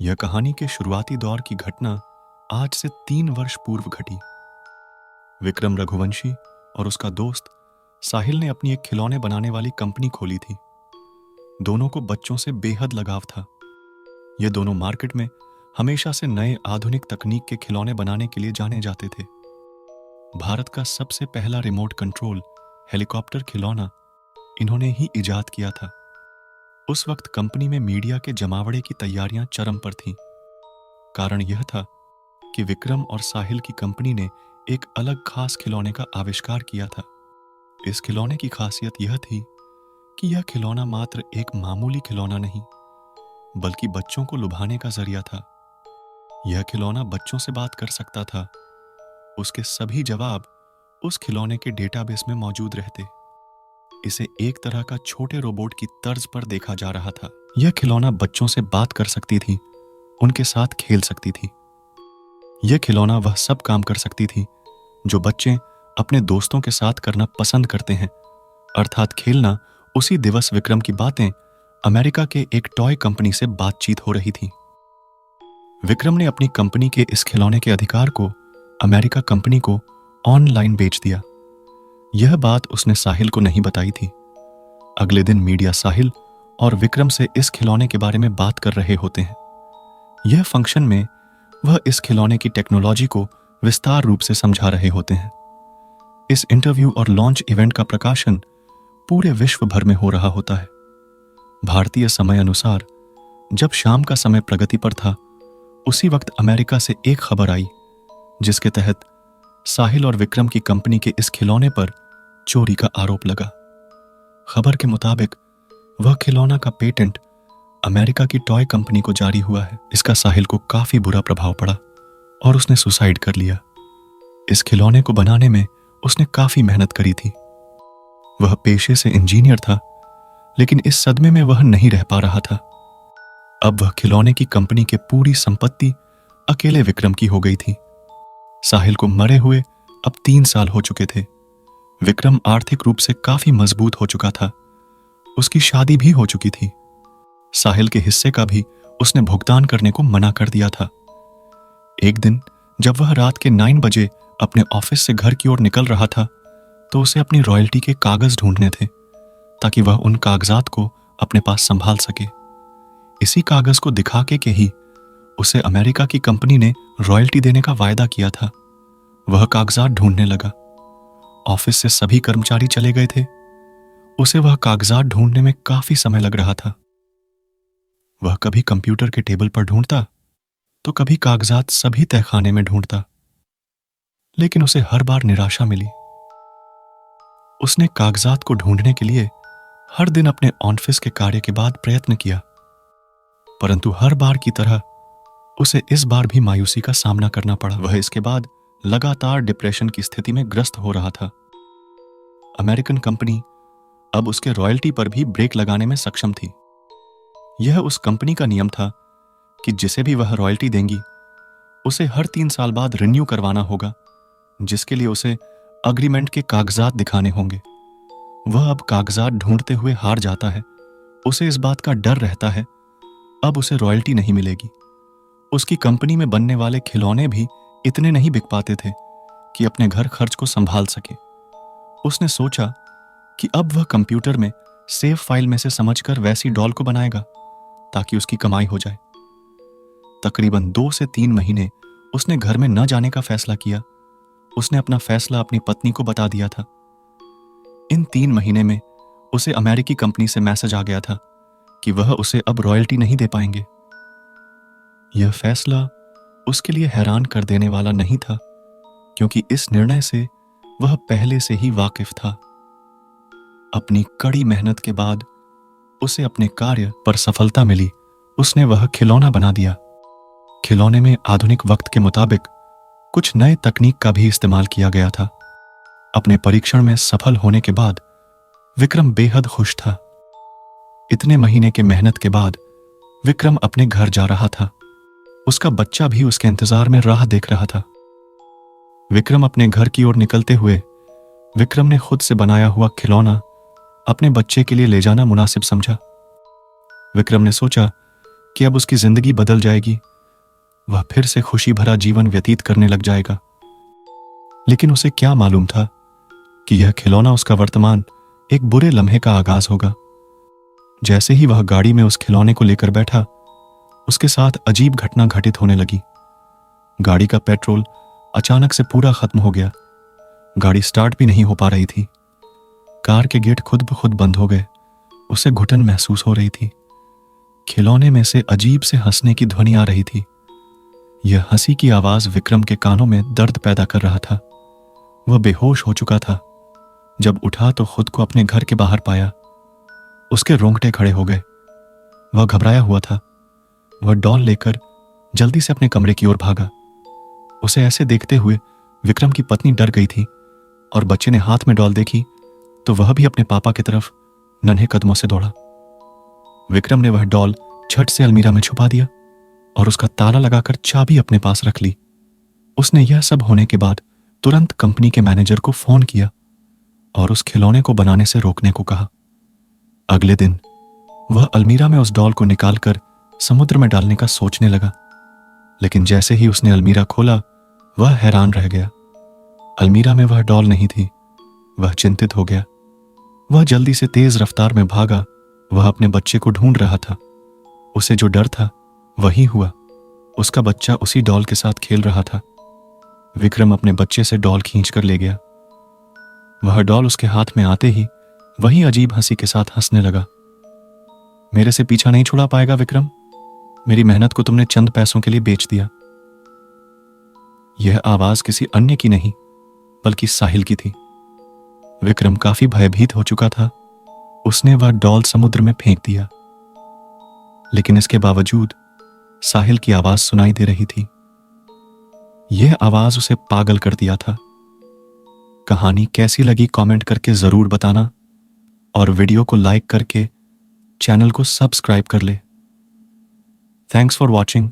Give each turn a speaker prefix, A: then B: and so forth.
A: यह कहानी के शुरुआती दौर की घटना आज से 3 वर्ष पूर्व घटी। विक्रम रघुवंशी और उसका दोस्त साहिल ने अपनी एक खिलौने बनाने वाली कंपनी खोली थी। दोनों को बच्चों से बेहद लगाव था। ये दोनों मार्केट में हमेशा से नए आधुनिक तकनीक के खिलौने बनाने के लिए जाने जाते थे। भारत का सबसे पहला रिमोट कंट्रोल हेलीकॉप्टर खिलौना इन्होंने ही इजाद किया था। उस वक्त कंपनी में मीडिया के जमावड़े की तैयारियां चरम पर थीं। कारण यह था कि विक्रम और साहिल की कंपनी ने एक अलग खास खिलौने का आविष्कार किया था। इस खिलौने की खासियत यह थी कि यह खिलौना मात्र एक मामूली खिलौना नहीं, बल्कि बच्चों को लुभाने का जरिया था। यह खिलौना बच्चों से बात कर सकता था। उसके सभी जवाब उस खिलौने के डेटाबेस में मौजूद रहते। इसे एक तरह का छोटे रोबोट की तर्ज पर देखा जा रहा था। यह खिलौना बच्चों से बात कर सकती थी, उनके साथ खेल सकती थी। यह खिलौना वह सब काम कर सकती थी जो बच्चे अपने दोस्तों के साथ करना पसंद करते हैं, अर्थात खेलना। उसी दिवस विक्रम की बातें अमेरिका के एक टॉय कंपनी से बातचीत हो रही थी। विक्रम ने अपनी कंपनी के इस खिलौने के अधिकार को अमेरिका कंपनी को ऑनलाइन बेच दिया। यह बात उसने साहिल को नहीं बताई थी। अगले दिन मीडिया साहिल और विक्रम से इस खिलौने के बारे में बात कर रहे होते हैं। यह फंक्शन में वह इस खिलौने की टेक्नोलॉजी को विस्तार रूप से समझा रहे होते हैं। इस इंटरव्यू और लॉन्च इवेंट का प्रकाशन पूरे विश्व भर में हो रहा होता है। भारतीय समय अनुसार जब शाम का समय प्रगति पर था, उसी वक्त अमेरिका से एक खबर आई जिसके तहत साहिल और विक्रम की कंपनी के इस खिलौने पर चोरी का आरोप लगा। खबर के मुताबिक वह खिलौना का पेटेंट अमेरिका की टॉय कंपनी को जारी हुआ है। इसका साहिल को काफी बुरा प्रभाव पड़ा और उसने सुसाइड कर लिया। इस खिलौने को बनाने में उसने काफी मेहनत करी थी। वह पेशे से इंजीनियर था, लेकिन इस सदमे में वह नहीं रह पा रहा था। अब वह खिलौने की कंपनी की पूरी संपत्ति अकेले विक्रम की हो गई थी। साहिल को मरे हुए अब 3 साल हो चुके थे। विक्रम आर्थिक रूप से काफी मजबूत हो चुका था। उसकी शादी भी हो चुकी थी। साहिल के हिस्से का भी उसने भुगतान करने को मना कर दिया था। एक दिन जब वह रात के 9 बजे अपने ऑफिस से घर की ओर निकल रहा था, तो उसे अपनी रॉयल्टी के कागज ढूंढने थे ताकि वह उन कागजात को अपने पास संभाल सके। इसी कागज को दिखा के ही उसे अमेरिका की कंपनी ने रॉयल्टी देने का वायदा किया था। वह कागजात ढूंढने लगा। ऑफिस से सभी कर्मचारी चले गए थे। उसे वह कागजात ढूंढने में काफी समय लग रहा था। वह कभी कंप्यूटर के टेबल पर ढूंढता, तो कभी कागजात सभी तहखाने में ढूंढता, लेकिन उसे हर बार निराशा मिली। उसने कागजात को ढूंढने के लिए हर दिन अपने ऑफिस के कार्य के बाद प्रयत्न किया, परंतु हर बार की तरह उसे इस बार भी मायूसी का सामना करना पड़ा। वह इसके बाद लगातार डिप्रेशन की स्थिति में ग्रस्त हो रहा था। अमेरिकन कंपनी अब उसके रॉयल्टी पर भी ब्रेक लगाने में सक्षम थी। यह उस कंपनी का नियम था कि जिसे भी वह रॉयल्टी देंगी, उसे हर 3 साल बाद रिन्यू करवाना होगा, जिसके लिए उसे अग्रीमेंट के कागजात दिखाने होंगे। वह अब कागजात ढूंढते हुए हार जाता है। उसे इस बात का डर रहता है अब उसे रॉयल्टी नहीं मिलेगी। उसकी कंपनी में बनने वाले खिलौने भी इतने नहीं बिक पाते थे कि अपने घर खर्च को संभाल सके। उसने सोचा कि अब वह कंप्यूटर में सेव फाइल में से समझकर वैसी डॉल को बनाएगा ताकि उसकी कमाई हो जाए। तकरीबन 2 से 3 महीने उसने घर में न जाने का फैसला किया। उसने अपना फैसला अपनी पत्नी को बता दिया था। इन 3 महीने में उसे अमेरिकी कंपनी से मैसेज आ गया था कि वह उसे अब रॉयल्टी नहीं दे पाएंगे। यह फैसला उसके लिए हैरान कर देने वाला नहीं था, क्योंकि इस निर्णय से वह पहले से ही वाकिफ था। अपनी कड़ी मेहनत के बाद उसे अपने कार्य पर सफलता मिली। उसने वह खिलौना बना दिया। खिलौने में आधुनिक वक्त के मुताबिक कुछ नए तकनीक का भी इस्तेमाल किया गया था। अपने परीक्षण में सफल होने के बाद विक्रम बेहद खुश था। इतने महीने के मेहनत के बाद विक्रम अपने घर जा रहा था। उसका बच्चा भी उसके इंतजार में राह देख रहा था। विक्रम अपने घर की ओर निकलते हुए विक्रम ने खुद से बनाया हुआ खिलौना अपने बच्चे के लिए ले जाना मुनासिब समझा। विक्रम ने सोचा कि अब उसकी जिंदगी बदल जाएगी, वह फिर से खुशी भरा जीवन व्यतीत करने लग जाएगा। लेकिन उसे क्या मालूम था कि यह खिलौना उसका वर्तमान एक बुरे लम्हे का आगाज होगा। जैसे ही वह गाड़ी में उस खिलौने को लेकर बैठा, उसके साथ अजीब घटना घटित होने लगी। गाड़ी का पेट्रोल अचानक से पूरा खत्म हो गया। गाड़ी स्टार्ट भी नहीं हो पा रही थी। कार के गेट खुद ब खुद बंद हो गए। उसे घुटन महसूस हो रही थी। खिलौने में से अजीब से हंसने की ध्वनि आ रही थी। यह हंसी की आवाज विक्रम के कानों में दर्द पैदा कर रहा था। वह बेहोश हो चुका था। जब उठा तो खुद को अपने घर के बाहर पाया। उसके रोंगटे खड़े हो गए। वह घबराया हुआ था। वह डॉल लेकर जल्दी से अपने कमरे की ओर भागा। उसे ऐसे देखते हुए विक्रम की पत्नी डर गई थी और बच्चे ने हाथ में डॉल देखी तो वह भी अपने पापा की तरफ नन्हे कदमों से दौड़ा। विक्रम ने वह डॉल झट से अलमीरा में छुपा दिया और उसका ताला लगाकर चाबी अपने पास रख ली। उसने यह सब होने के बाद तुरंत कंपनी के मैनेजर को फोन किया और उस खिलौने को बनाने से रोकने को कहा। अगले दिन वह अलमीरा में उस डॉल को निकालकर समुद्र में डालने का सोचने लगा। लेकिन जैसे ही उसने अलमीरा खोला, वह हैरान रह गया। अलमीरा में वह डॉल नहीं थी। वह चिंतित हो गया। वह जल्दी से तेज रफ्तार में भागा। वह अपने बच्चे को ढूंढ रहा था। उसे जो डर था वही हुआ। उसका बच्चा उसी डॉल के साथ खेल रहा था। विक्रम अपने बच्चे से डॉल खींचकर ले गया। वह डॉल उसके हाथ में आते ही वही अजीब हंसी के साथ हंसने लगा। मेरे से पीछा नहीं छुड़ा पाएगा विक्रम। मेरी मेहनत को तुमने चंद पैसों के लिए बेच दिया। यह आवाज किसी अन्य की नहीं बल्कि साहिल की थी। विक्रम काफी भयभीत हो चुका था। उसने वह डॉल समुद्र में फेंक दिया। लेकिन इसके बावजूद साहिल की आवाज सुनाई दे रही थी। यह आवाज उसे पागल कर दिया था। कहानी कैसी लगी कमेंट करके जरूर बताना और वीडियो को लाइक करके चैनल को सब्सक्राइब कर ले। Thanks for watching.